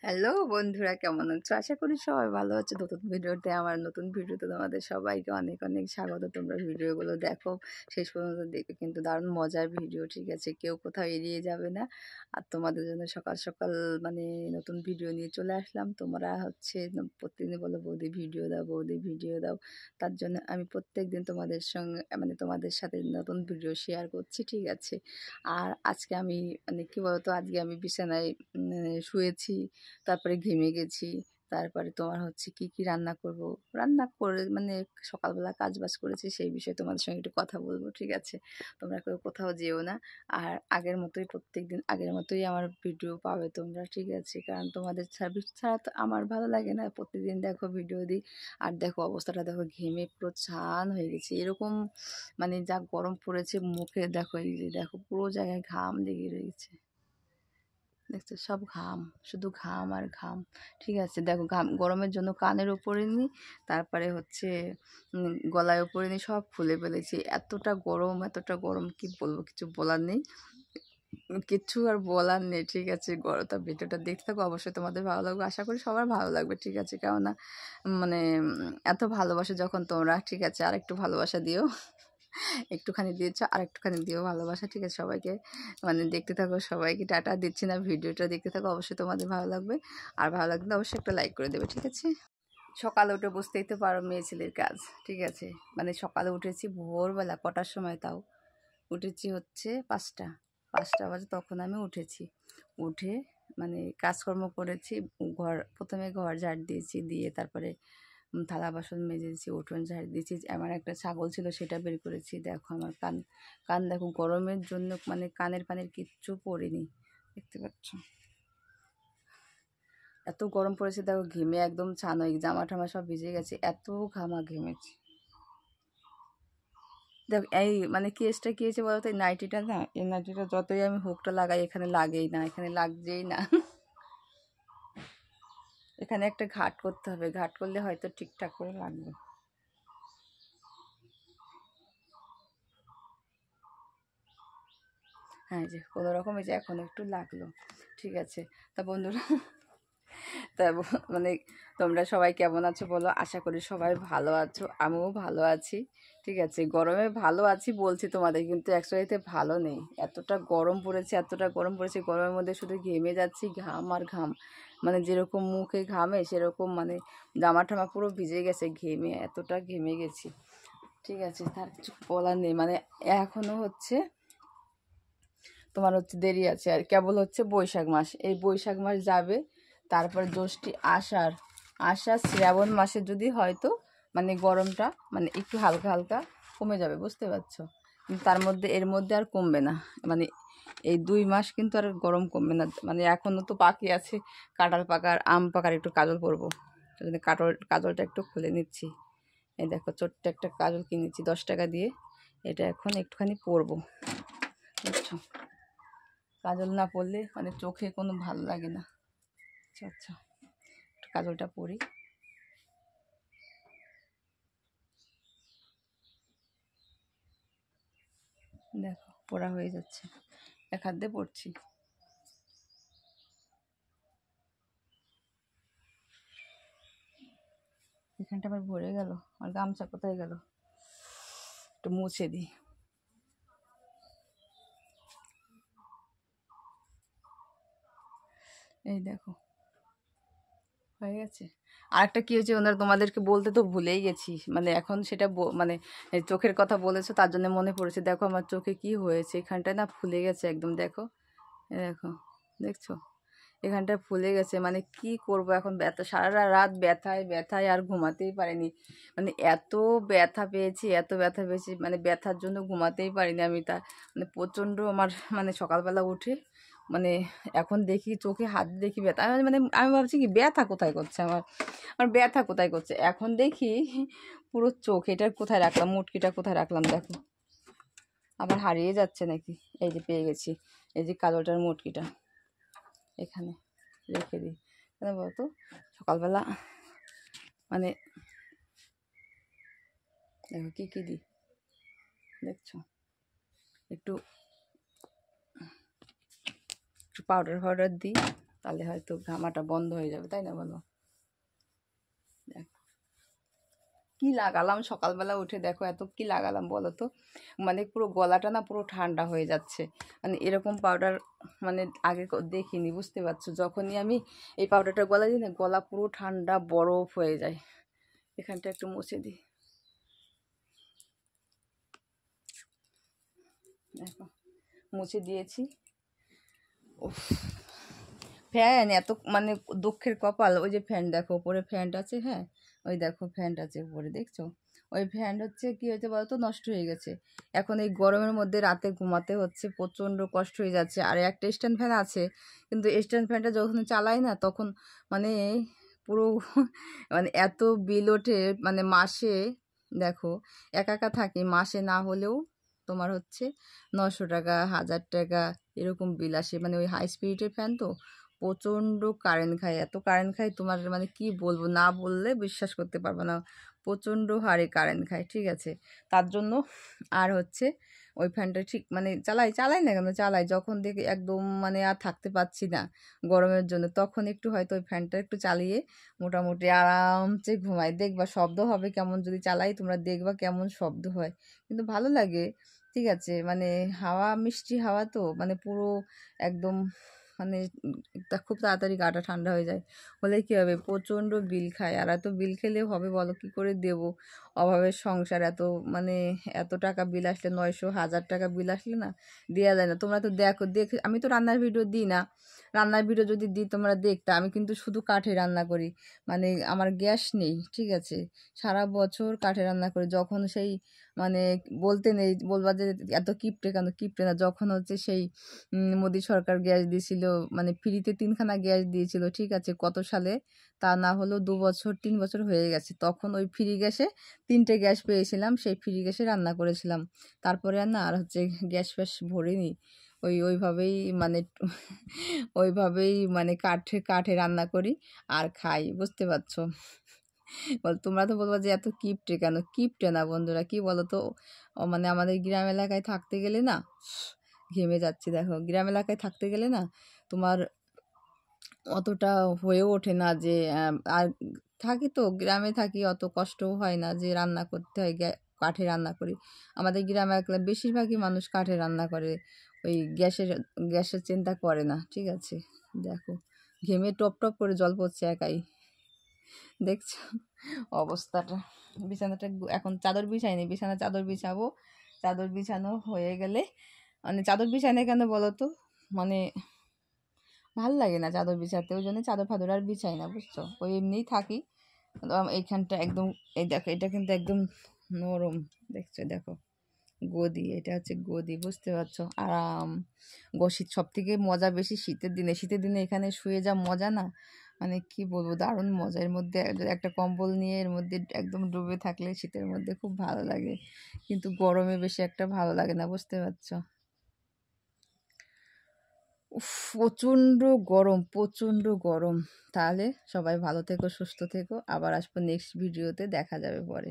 Hello বন্ধুরা, কেমন আছো? আশা করি সবাই ভালো আছো। নতুন ভিডিওতে আমার নতুন ভিডিওতে তোমাদের সবাইকে অনেক অনেক স্বাগত। তোমরা ভিডিওগুলো দেখো, শেষ পর্যন্ত দেখো, কিন্তু দারুণ মজার ভিডিও, ঠিক আছে? কেউ কোথাও এড়িয়ে যাবে না। আর তোমাদের জন্য সকাল সকাল মানে নতুন ভিডিও নিয়ে চলে আসলাম। তোমরা হচ্ছে প্রত্যেকদিন বলো বৌদি ভিডিও দাও, বৌদি ভিডিও দাও। তার জন্য আমি প্রত্যেক দিন তোমাদের সঙ্গে মানে তোমাদের সাথে নতুন ভিডিও শেয়ার করছি, ঠিক আছে? আর আজকে আমি মানে কী বলতো, আজকে আমি বিছানায় শুয়েছি, তারপরে ঘেমে গেছি। তারপরে তোমার হচ্ছে কি কি রান্না করব, রান্না করে মানে সকালবেলা কাজ বাজ করেছি, সেই বিষয়ে তোমাদের সঙ্গে একটু কথা বলবো, ঠিক আছে? তোমরা কেউ কোথাও যেও না। আর আগের মতোই প্রত্যেকদিন আগের মতোই আমার ভিডিও পাবে তোমরা, ঠিক আছে? কারণ তোমাদের সার্ভিস ছাড়া তো আমার ভালো লাগে না। প্রতিদিন দেখো ভিডিও দিই, আর দেখো অবস্থাটা দেখো, ঘেমে পুরো ছান হয়ে গেছে এরকম। মানে যা গরম পড়েছে, মুখে দেখো, এই যে দেখো পুরো জায়গায় ঘাম লেগে রয়েছে, দেখছো? সব ঘাম, শুধু ঘাম আর ঘাম, ঠিক আছে? দেখো ঘাম গরমের জন্য কানের ওপরে নিই, তারপরে হচ্ছে গলায় ওপরে নিই, সব খুলে ফেলেছি। এতটা গরম, এতটা গরম, কি বলবো, কিছু বলার নেই, কিচ্ছু আর বলার নেই, ঠিক আছে? তা ভিডিওটা দেখতে থাকো, অবশ্যই তোমাদের ভালো লাগবে, আশা করি সবার ভালো লাগবে, ঠিক আছে? কেননা মানে এত ভালোবাসা যখন তোমরা, ঠিক আছে? আর একটু ভালোবাসা দিও, একটুখানি দিয়েছ, আর একটুখানি দিও ভালোবাসা, ঠিক আছে? সবাইকে মানে দেখতে থাকো, সবাইকে টাটা দিচ্ছি না, ভিডিওটা দেখতে থাকো, অবশ্যই তোমাদের ভালো লাগবে। আর ভালো লাগলে অবশ্যই একটা লাইক করে দেবে, ঠিক আছে? সকালে উঠে বুঝতেই তো পারো মেয়ে ছেলের কাজ, ঠিক আছে? মানে সকালে উঠেছি ভোরবেলা, কটার সময় তাও উঠেছি হচ্ছে 5টা বাজে, তখন আমি উঠেছি। উঠে মানে কাজকর্ম করেছি, প্রথমে ঘর ঝাড় দিয়েছি, দিয়ে তারপরে থালা বাসন মেজেছি, উঠোন ঝাড় দিয়েছি। আমার একটা ছাগল ছিল, সেটা বের করেছি। দেখো আমার কান কান দেখো, গরমের জন্য মানে কানের পানির কিচ্ছু পড়েনি, দেখতে পাচ্ছ? এত গরম পড়েছে, দেখো ঘেমে একদম ছান হয়ে, জামা টামা সব ভিজে গেছে, এত ঘামা ঘেমেছি। দেখো এই মানে কেসটা কী হয়েছে বলতো, এই নাইটিটা না, এই নাইটিটা যতই আমি হুকটা লাগাই, এখানে লাগেই না, এখানে লাগছেই না। এখানে একটা ঘাট করতে হবে, ঘাট করলে হয়তো ঠিকঠাক করে লাগবে। হ্যাঁ, যে কোনো রকম এই যে এখন একটু লাগলো, ঠিক আছে? তা বন্ধুরা, তা মানে তোমরা সবাই কেমন আছো বলো? আশা করি সবাই ভালো আছো, আমিও ভালো আছি, ঠিক আছে? গরমে ভালো আছি বলছি তোমাদের, কিন্তু অ্যাকচুয়ালিতে ভালো নেই। এতটা গরম পড়েছে, এতটা গরম পড়েছে, গরমের মধ্যে শুধু ঘেমে যাচ্ছি, ঘাম আর ঘাম। মানে যেরকম মুখে ঘামে, সেরকম মানে জামা টামা পুরো ভিজে গেছে ঘেমে, এতটা ঘেমে গেছি, ঠিক আছে? তার কিছু বলার নেই। মানে এখনও হচ্ছে তোমার হচ্ছে দেরি আছে, আর কেবল হচ্ছে বৈশাখ মাস, এই বৈশাখ মাস যাবে, তারপর জ্যৈষ্ঠী, আষাঢ়, শ্রাবণ মাসে যদি হয়তো মানে গরমটা মানে একটু হালকা হালকা কমে যাবে, বুঝতে পারছো? কিন্তু তার মধ্যে এর মধ্যে আর কমবে না। মানে এই 2 মাস কিন্তু আর গরম কমবে না। মানে এখনও তো বাকি আছে কাঁঠাল পাকার, আম পাকার, একটু কাজল পরবো, কাজলটা একটু খুলে নিচ্ছি। এই দেখো ছোট্ট একটা কাজল কিনেছি 10 টাকা দিয়ে, এটা এখন একটুখানি পরবো, বুঝছো? কাজল না পরলে মানে চোখে কোনো ভালো লাগে না। আচ্ছা আচ্ছা, একটু কাজলটা পরি। দেখো পড়া হয়ে যাচ্ছে, এক হাত দিয়ে পড়ছি। এখানটা আবার ভরে গেল, আর গামছা কোথায় গেল, একটু মুছে দিই। এই দেখো হয়ে গেছে। আরেকটা কী হয়েছে ওনারা, তোমাদেরকে বলতে তো ভুলেই গেছি, মানে এখন সেটা মানে এই চোখের কথা বলেছো তার জন্য মনে পড়েছে। দেখো আমার চোখে কি হয়েছে, এখানটায় না ফুলে গেছে একদম, দেখো, এ দেখো, দেখছো? এখানটা ফুলে গেছে। মানে কি করব এখন, ব্যথা, সারা রাত ব্যথায় ব্যথায় আর ঘুমাতেই পারিনি। মানে এত ব্যথা পেয়েছি, এত ব্যথা পেয়েছি, মানে ব্যথার জন্য ঘুমাতেই পারিনি আমি। তা মানে প্রচণ্ড আমার মানে সকালবেলা উঠে মানে এখন দেখি চোখে হাত দেখি ব্যথা, মানে আমি ভাবছি কি ব্যথা কোথায় করছে আমার, আমার ব্যথা কোথায় করছে, এখন দেখি পুরো চোখ। এটা কোথায় রাখলাম, মুটকিটা কোথায় রাখলাম, দেখো আবার হারিয়ে যাচ্ছে নাকি। এই যে পেয়ে গেছি, এই যে কাজলটার মুটকিটা এখানে রেখে দিই। কেন বলতো, সকালবেলা মানে দেখো কী কী দিই, দেখছো? একটু একটু পাউডার দিই, তাহলে হয়তো ঘামাটা বন্ধ হয়ে যাবে, তাই না বলো? কি লাগালাম সকালবেলা উঠে, দেখো এত কি লাগালাম বলো তো, মানে পুরো গলাটা না পুরো ঠান্ডা হয়ে যাচ্ছে। মানে এরকম পাউডার মানে আগে দেখিনি, বুঝতে পারছো? যখনই আমি এই পাউডারটা গলা দিই না, গলা পুরো ঠান্ডা বরফ হয়ে যায়। এখানটা একটু মুছে দিই, দেখো মুছে দিয়েছি। উফ, ফ্যান এত মানে দুঃখের কপাল, ওই যে ফ্যান দেখো উপরে ফ্যান আছে, হ্যাঁ ওই দেখো ফ্যান আছে উপরে, দেখছো? ওই ফ্যান হচ্ছে কি হয়েছে বলতো, নষ্ট হয়ে গেছে। এখন এই গরমের মধ্যে রাতে ঘুমাতে হচ্ছে, প্রচণ্ড কষ্ট হয়ে যাচ্ছে। আর একটা স্ট্যান্ড ফ্যান আছে, কিন্তু স্ট্যান্ড ফ্যানটা যখন চালাই না তখন মানে পুরো মানে এত বিল ওঠে, মানে মাসে দেখো একা একা থাকি, মাসে না হলেও তোমার হচ্ছে 900 টাকা 1000 টাকা এরকম বিল আসে। মানে ওই হাই স্পিডের ফ্যান তো প্রচণ্ড কারেন্ট খায়, এত কারেন্ট খায় তোমার মানে কি বলবো, না বললে বিশ্বাস করতে পারবো না, প্রচণ্ড হারে কারেন্ট খায়, ঠিক আছে? তার জন্য আর হচ্ছে ওই ফ্যানটা ঠিক মানে চালাই না কেন, চালাই যখন দেখি একদম মানে আর থাকতে পারছি না গরমের জন্য, তখন একটু হয়তো ওই ফ্যানটা একটু চালিয়ে মোটামুটি আরামসে ঘুমাই। দেখবা শব্দ হবে কেমন, যদি চালাই তোমরা দেখবা কেমন শব্দ হয়, কিন্তু ভালো লাগে, ঠিক আছে? মানে হাওয়া মিষ্টি হাওয়া তো মানে পুরো একদম মানে খুব তাড়াতাড়ি গাটা ঠান্ডা হয়ে যায়। হলে কী হবে, প্রচণ্ড বিল খায়। আর এত বিল খেলেও হবে বলো, কী করে দেবো? অভাবের সংসার, এত মানে এত টাকা বিল আসলে 900 1000 টাকা বিল আসলে না দেওয়া যায় না। তোমরা তো দেখো, আমি তো রান্নার ভিডিও দিই না, রান্নার ভিডিও যদি দিই তোমরা দেখতে, আমি কিন্তু শুধু কাঠে রান্না করি, মানে আমার গ্যাস নেই, ঠিক আছে? সারা বছর কাঠে রান্না করি। যখন সেই মানে বলতে নেই, বলবা যে এত কিপটে কেন, কিপটে না, যখন হচ্ছে সেই মোদী সরকার গ্যাস দিয়েছিল, মানে ফ্রিতে 3খানা গ্যাস দিয়েছিল, ঠিক আছে? কত সালে, তা না হলেও 2 বছর 3 বছর হয়ে গেছে। তখন ওই ফ্রি গ্যাসে 3টে গ্যাস পেয়েছিলাম, সেই ফ্রি গ্যাসে রান্না করেছিলাম। তারপরে আর না আর হচ্ছে গ্যাস ফ্যাস ভরিনি, ওইভাবেই মানে ওইভাবেই মানে কাঠে কাঠে রান্না করি আর খাই, বুঝতে পারছো? তোমরা তো বলবা যে এত কিপটে কেন, কিপটে না বন্ধুরা, কি বলো তো, মানে আমাদের গ্রাম এলাকায় থাকতে গেলে না, ঘেমে যাচ্ছি দেখো, গ্রাম এলাকায় থাকতে গেলে না তোমার অতটা হয়ে ওঠে না যে আর থাকি তো গ্রামে থাকি, অত কষ্টও হয় না যে রান্না করতে হয়, কাঠে রান্না করি। আমাদের গ্রামে একলা বেশিরভাগই মানুষ কাঠে রান্না করে, ওই গ্যাসের চিন্তা করে না, ঠিক আছে? দেখো ঘেমে টপ টপ করে জল পড়ছে একাই, দেখছো অবস্থাটা? বিছানাটা এখন চাদর বিছাইনি, বিছানা চাদর বিছাবো, চাদর বিছানো হয়ে গেলে, মানে চাদর বিছাই না কেন বলো তো, মানে ভাল লাগে না চাদর বিছাতে, ওই জন্য চাদর ফাদর আর বিছাই না, বুঝছো? ওই এমনিই থাকি। এইখানটা একদম, এই দেখো এটা কিন্তু একদম নরম, দেখছো? দেখো গদি, এটা হচ্ছে গদি, বুঝতে পারছো? আরাম শীত সব থেকে মজা বেশি শীতের দিনে, শীতের দিনে এখানে শুয়ে যা মজা না, মানে কি বলবো, দারুণ মজা। এর মধ্যে একটা কম্বল নিয়ে এর মধ্যে একদম ডুবে থাকলে শীতের মধ্যে খুব ভালো লাগে, কিন্তু গরমে বেশি একটা ভালো লাগে না, বুঝতে পারছো? উফ, প্রচণ্ড গরম, প্রচণ্ড গরম। তাহলে সবাই ভালো থেকো, সুস্থ থেকো, আবার আসবো নেক্সট ভিডিওতে, দেখা যাবে পরে।